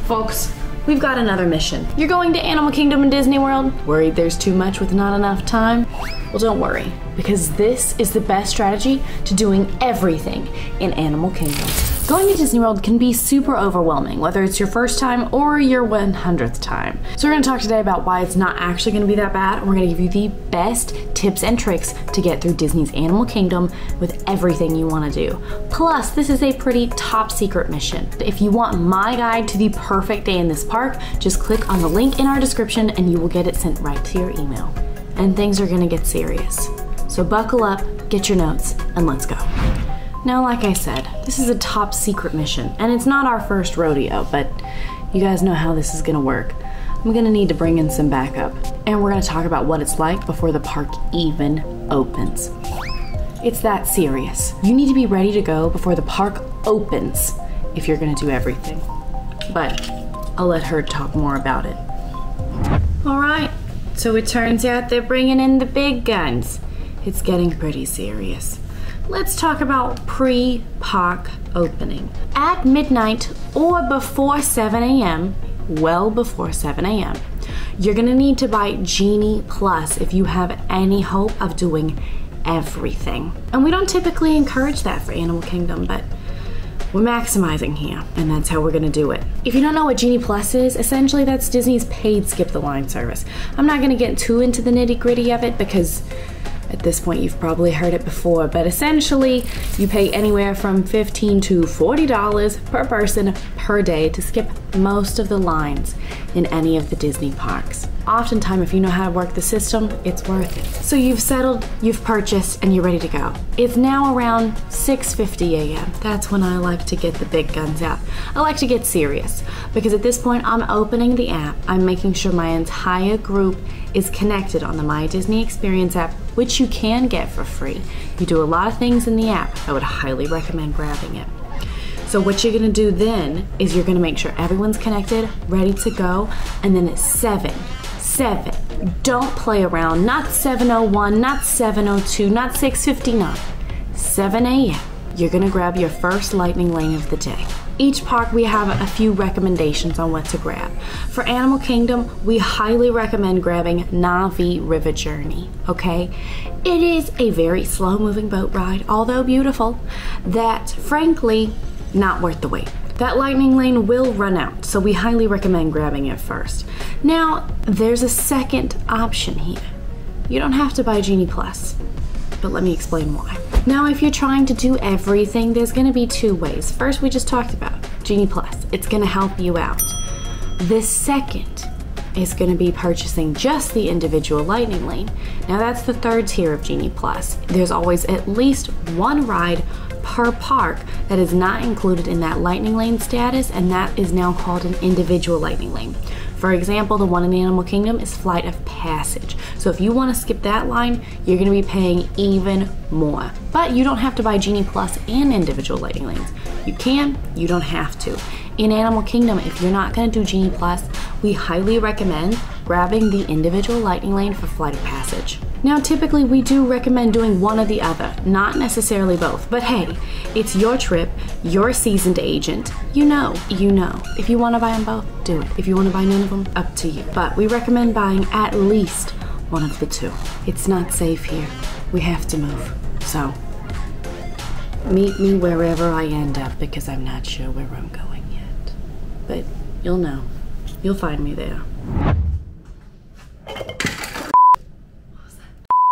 Folks, we've got another mission. You're going to Animal Kingdom and Disney World? Worried there's too much with not enough time? Well, don't worry, because this is the best strategy to doing everything in Animal Kingdom. Going to Disney World can be super overwhelming, whether it's your first time or your 100th time. So we're gonna talk today about why it's not actually gonna be that bad, and we're gonna give you the best tips and tricks to get through Disney's Animal Kingdom with everything you wanna do. Plus, this is a pretty top secret mission. If you want my guide to the perfect day in this park, just click on the link in our description and you will get it sent right to your email. And things are gonna get serious. So buckle up, get your notes, and let's go. Now, like I said, this is a top secret mission, and it's not our first rodeo, but you guys know how this is gonna work. I'm gonna need to bring in some backup, and we're gonna talk about what it's like before the park even opens. It's that serious. You need to be ready to go before the park opens if you're gonna do everything. But I'll let her talk more about it. All right, so it turns out they're bringing in the big guns. It's getting pretty serious. Let's talk about pre-park opening. At midnight or before 7 a.m., well before 7 a.m., you're gonna need to buy Genie Plus if you have any hope of doing everything. And we don't typically encourage that for Animal Kingdom, but we're maximizing here, and that's how we're gonna do it. If you don't know what Genie Plus is, essentially that's Disney's paid skip the line service. I'm not gonna get too into the nitty-gritty of it because at this point, you've probably heard it before, but essentially, you pay anywhere from $15 to $40 per person per day to skip most of the lines in any of the Disney parks. Oftentimes, if you know how to work the system, it's worth it. So you've settled, you've purchased, and you're ready to go. It's now around 6:50 a.m. That's when I like to get the big guns out. I like to get serious, because at this point, I'm opening the app. I'm making sure my entire group is connected on the My Disney Experience app, which you can get for free. You do a lot of things in the app. I would highly recommend grabbing it. So what you're gonna do then is you're gonna make sure everyone's connected, ready to go, and then at 7, don't play around, not 7:01, not 7:02, not 6:59, 7 a.m. You're gonna grab your first lightning lane of the day. Each park we have a few recommendations on what to grab. For Animal Kingdom, we highly recommend grabbing Na'vi River Journey, okay? It is a very slow moving boat ride, although beautiful, that frankly, not worth the wait. That lightning lane will run out, so we highly recommend grabbing it first. Now, there's a second option here. You don't have to buy Genie Plus, but let me explain why. Now, if you're trying to do everything, there's gonna be two ways. First, we just talked about Genie Plus. It's gonna help you out. The second is gonna be purchasing just the individual lightning lane. Now, that's the third tier of Genie Plus. There's always at least one ride per park that is not included in that lightning lane status, and that is now called an individual lightning lane. For example, the one in Animal Kingdom is Flight of Passage. So if you want to skip that line, you're going to be paying even more. But you don't have to buy Genie Plus and individual lightning lanes. You can, you don't have to. In Animal Kingdom, if you're not going to do Genie Plus, we highly recommend grabbing the individual lightning lane for Flight of Passage. Now, typically we do recommend doing one or the other, not necessarily both, but hey, it's your trip, you're a seasoned agent, you know. If you want to buy them both, do it. If you want to buy none of them, up to you. But we recommend buying at least one of the two. It's not safe here. We have to move. So, meet me wherever I end up because I'm not sure where I'm going yet. But you'll know. You'll find me there.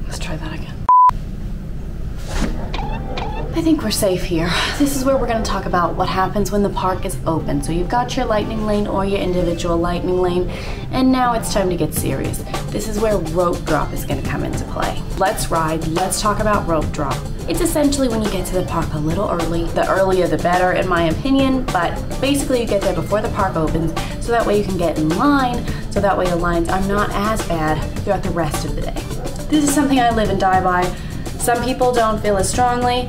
Let's try that again. I think we're safe here. This is where we're gonna talk about what happens when the park is open. So you've got your lightning lane or your individual lightning lane, and now it's time to get serious. This is where rope drop is gonna come into play. Let's ride, let's talk about rope drop. It's essentially when you get to the park a little early. The earlier the better, in my opinion, but basically you get there before the park opens, so that way you can get in line, so that way the lines are not as bad throughout the rest of the day. This is something I live and die by. Some people don't feel as strongly.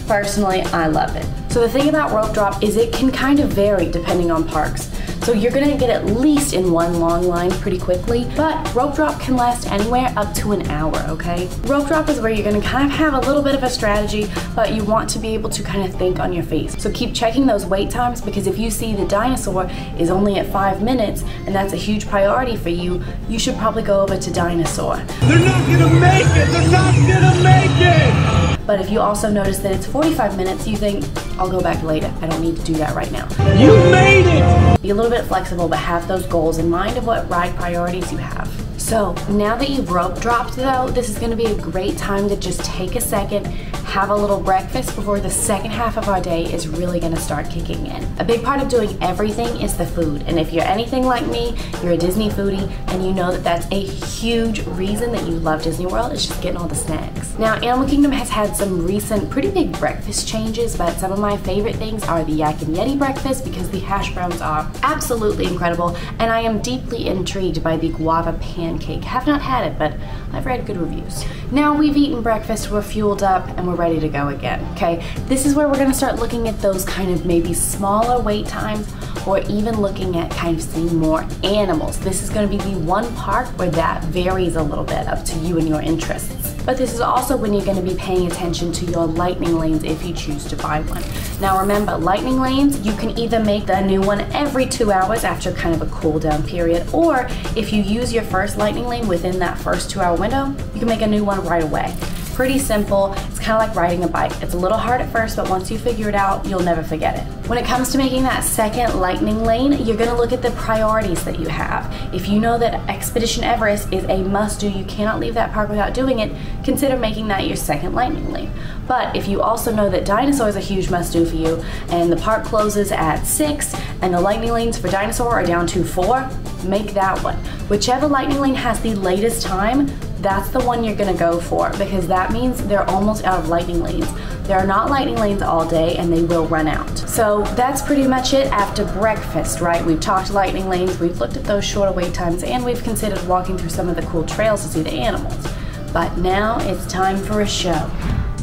Personally, I love it. So the thing about rope drop is it can kind of vary depending on parks. So you're gonna get at least in one long line pretty quickly, but rope drop can last anywhere up to an hour, okay? Rope drop is where you're gonna kind of have a little bit of a strategy, but you want to be able to kind of think on your feet. So keep checking those wait times, because if you see the dinosaur is only at 5 minutes and that's a huge priority for you, you should probably go over to dinosaur. They're not gonna make it! They're not gonna make it! But if you also notice that it's 45 minutes, you think, I'll go back later. I don't need to do that right now. You made it! Be a little bit flexible, but have those goals in mind of what ride priorities you have. So now that you've rope dropped though, this is gonna be a great time to just take a second, have a little breakfast before the second half of our day is really gonna start kicking in. A big part of doing everything is the food. And if you're anything like me, you're a Disney foodie, and you know that that's a huge reason that you love Disney World, is just getting all the snacks. Now, Animal Kingdom has had some recent pretty big breakfast changes, but some of my favorite things are the Yak and Yeti breakfast, because the hash browns are absolutely incredible, and I am deeply intrigued by the guava pancake. Have not had it, but I've read good reviews. Now we've eaten breakfast, we're fueled up, and we're ready to go again, okay? This is where we're gonna start looking at those kind of maybe smaller wait times, or even looking at kind of seeing more animals. This is gonna be the one park where that varies a little bit up to you and your interests. But this is also when you're gonna be paying attention to your lightning lanes if you choose to buy one. Now remember, lightning lanes, you can either make the new one every 2 hours after kind of a cool down period, or if you use your first lightning lane within that first 2 hour window, you can make a new one right away. Pretty simple. It's kind of like riding a bike. It's a little hard at first, but once you figure it out, you'll never forget it. When it comes to making that second lightning lane, you're gonna look at the priorities that you have. If you know that Expedition Everest is a must-do, you cannot leave that park without doing it, consider making that your second lightning lane. But if you also know that Dinosaur is a huge must-do for you, and the park closes at 6, and the lightning lanes for Dinosaur are down to 4, make that one. Whichever lightning lane has the latest time, that's the one you're gonna go for, because that means they're almost out of lightning lanes. There are not lightning lanes all day, and they will run out. So that's pretty much it after breakfast, right? We've talked lightning lanes, we've looked at those shorter wait times, and we've considered walking through some of the cool trails to see the animals. But now it's time for a show.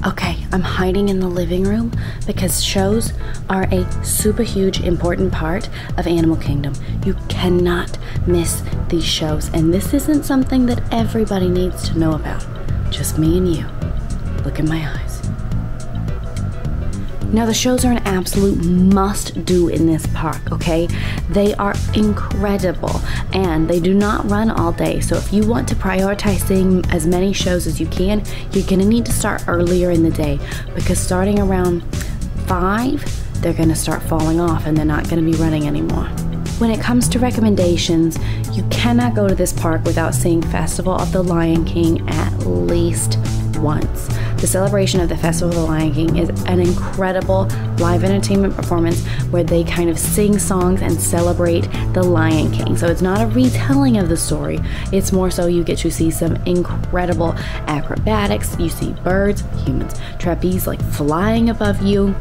Okay, I'm hiding in the living room because shows are a super huge important part of Animal Kingdom. You cannot miss these shows, and this isn't something that everybody needs to know about. Just me and you. Look in my eyes. Now the shows are an absolute must-do in this park, okay? They are incredible, and they do not run all day, so if you want to prioritize seeing as many shows as you can, you're gonna need to start earlier in the day, because starting around 5, they're gonna start falling off and they're not gonna be running anymore. When it comes to recommendations, you cannot go to this park without seeing Festival of the Lion King at least once. The celebration of the Festival of the Lion King is an incredible live entertainment performance where they kind of sing songs and celebrate the Lion King. So it's not a retelling of the story, it's more so you get to see some incredible acrobatics. You see birds, humans, trapeze like flying above you.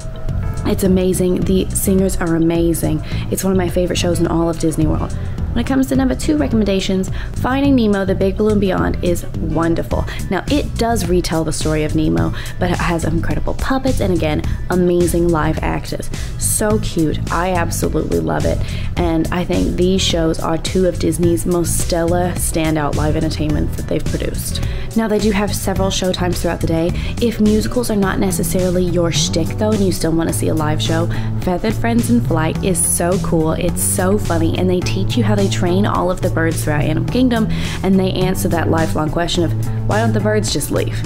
It's amazing. The singers are amazing. It's one of my favorite shows in all of Disney World. When it comes to number 2 recommendations, Finding Nemo, The Big Blue and Beyond is wonderful. Now, it does retell the story of Nemo, but it has incredible puppets and, again, amazing live actors. So cute. I absolutely love it. And I think these shows are 2 of Disney's most stellar standout live entertainments that they've produced. Now, they do have several showtimes throughout the day. If musicals are not necessarily your shtick, though, and you still want to see a live show, Feathered Friends in Flight is so cool. It's so funny, and they teach you how they train all of the birds throughout Animal Kingdom, and they answer that lifelong question of, why don't the birds just leave?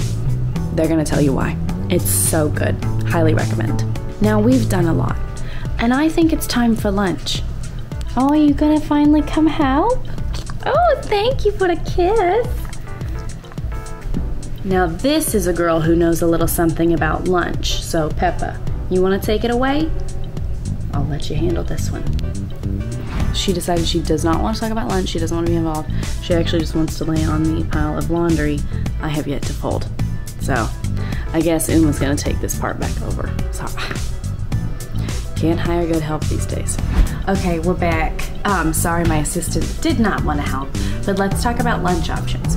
They're gonna tell you why. It's so good. Highly recommend. Now, we've done a lot, and I think it's time for lunch. Oh, are you gonna finally come help? Oh, thank you for the kiss. Now, this is a girl who knows a little something about lunch. So, Peppa, you wanna take it away? I'll let you handle this one. She decided she does not want to talk about lunch. She doesn't want to be involved. She actually just wants to lay on the pile of laundry I have yet to fold. So, I guess Uma's gonna take this part back over. So, can't hire good help these days. Okay, we're back. Sorry, my assistant did not want to help, but let's talk about lunch options.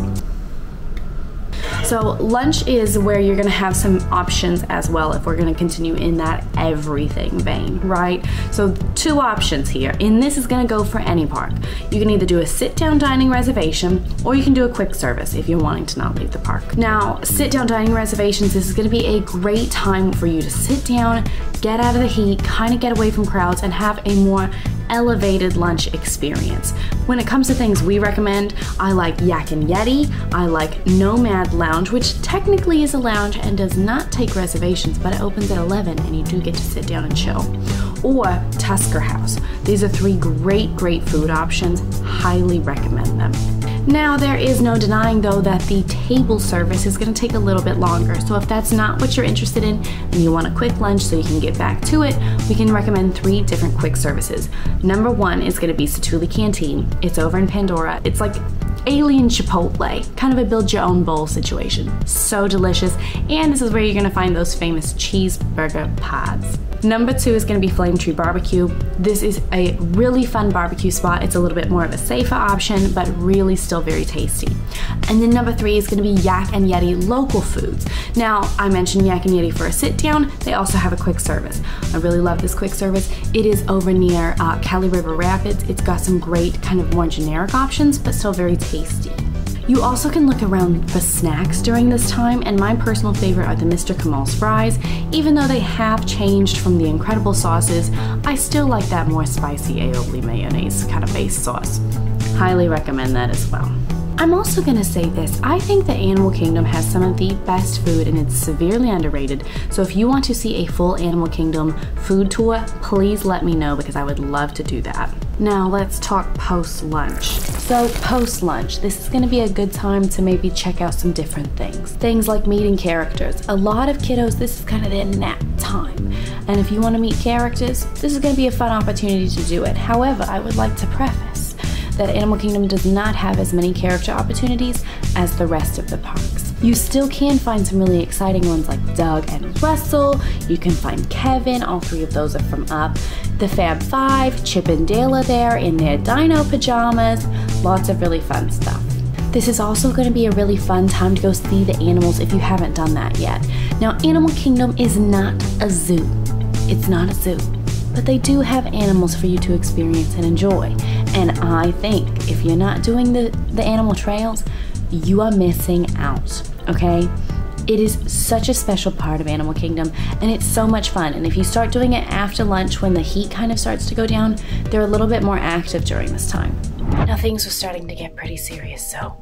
So lunch is where you're gonna have some options as well if we're gonna continue in that everything vein, right? So 2 options here, and this is gonna go for any park. You can either do a sit-down dining reservation or you can do a quick service if you're wanting to not leave the park. Now, sit-down dining reservations, this is gonna be a great time for you to sit down, get out of the heat, kind of get away from crowds, and have a more elevated lunch experience. When it comes to things we recommend, I like Yak and Yeti, I like Nomad Lounge, which technically is a lounge and does not take reservations, but it opens at 11 and you do get to sit down and chill. Or Tusker House. These are 3 great food options, highly recommend them. Now, there is no denying though that the table service is going to take a little bit longer, so if that's not what you're interested in and you want a quick lunch so you can get back to it, we can recommend 3 different quick services. Number 1 is going to be Satuli Canteen. It's over in Pandora. It's like alien Chipotle, kind of a build your own bowl situation. So delicious, and this is where you're going to find those famous cheeseburger pods. Number 2 is going to be Flame Tree Barbecue. This is a really fun barbecue spot. It's a little bit more of a safer option, but really still very tasty. And then number 3 is going to be Yak and Yeti local foods. Now, I mentioned Yak and Yeti for a sit down. They also have a quick service. I really love this quick service. It is over near Cali River Rapids. It's got some great kind of more generic options, but still very tasty. You also can look around for snacks during this time, and my personal favorite are the Mr. Kamal's fries. Even though they have changed from the incredible sauces, I still like that more spicy aioli mayonnaise kind of base sauce. Highly recommend that as well. I'm also gonna say this, I think the Animal Kingdom has some of the best food and it's severely underrated, so if you want to see a full Animal Kingdom food tour, please let me know because I would love to do that. Now let's talk post-lunch. So post-lunch, this is gonna be a good time to maybe check out some different things. Things like meeting characters. A lot of kiddos, this is kind of their nap time. And if you wanna meet characters, this is gonna be a fun opportunity to do it. However, I would like to preface that Animal Kingdom does not have as many character opportunities as the rest of the parks. You still can find some really exciting ones like Doug and Russell, you can find Kevin, all 3 of those are from Up, the Fab Five, Chip and Dale are there in their dino pajamas, lots of really fun stuff. This is also going to be a really fun time to go see the animals if you haven't done that yet. Now, Animal Kingdom is not a zoo. It's not a zoo. But they do have animals for you to experience and enjoy. And I think if you're not doing the animal trails, you are missing out, okay? It is such a special part of Animal Kingdom and it's so much fun. And if you start doing it after lunch when the heat kind of starts to go down, they're a little bit more active during this time. Now things were starting to get pretty serious, so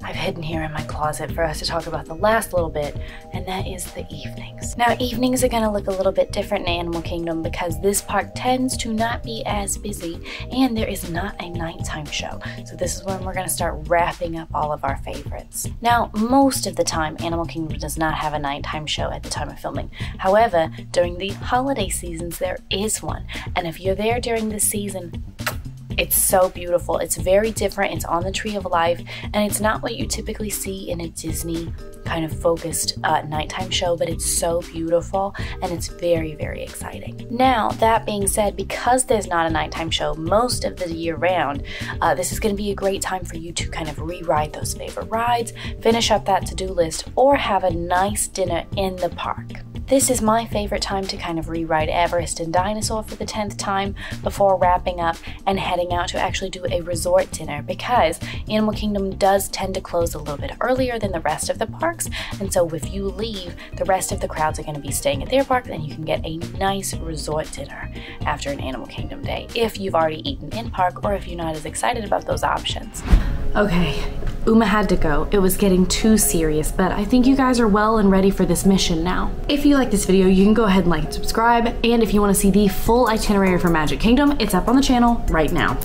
I've hidden here in my closet for us to talk about the last little bit, and that is the evenings. Now, evenings are gonna look a little bit different in Animal Kingdom because this park tends to not be as busy, and there is not a nighttime show. So this is when we're gonna start wrapping up all of our favorites. Now, most of the time, Animal Kingdom does not have a nighttime show at the time of filming. However, during the holiday seasons, there is one, and if you're there during this season, it's so beautiful. It's very different. It's on the Tree of Life, and it's not what you typically see in a Disney kind of focused nighttime show, but it's so beautiful and it's very, very exciting. Now, that being said, because there's not a nighttime show most of the year round, this is going to be a great time for you to kind of re-ride those favorite rides, finish up that to-do list, or have a nice dinner in the park. This is my favorite time to kind of re-ride Everest and Dinosaur for the 10th time before wrapping up and heading out to actually do a resort dinner, because Animal Kingdom does tend to close a little bit earlier than the rest of the parks, and so if you leave, the rest of the crowds are going to be staying at their park, and you can get a nice resort dinner after an Animal Kingdom day if you've already eaten in park or if you're not as excited about those options. Okay, Uma had to go. It was getting too serious, but I think you guys are well and ready for this mission now. If you like this video, you can go ahead and like and subscribe, and if you want to see the full itinerary for Magic Kingdom, it's up on the channel right now.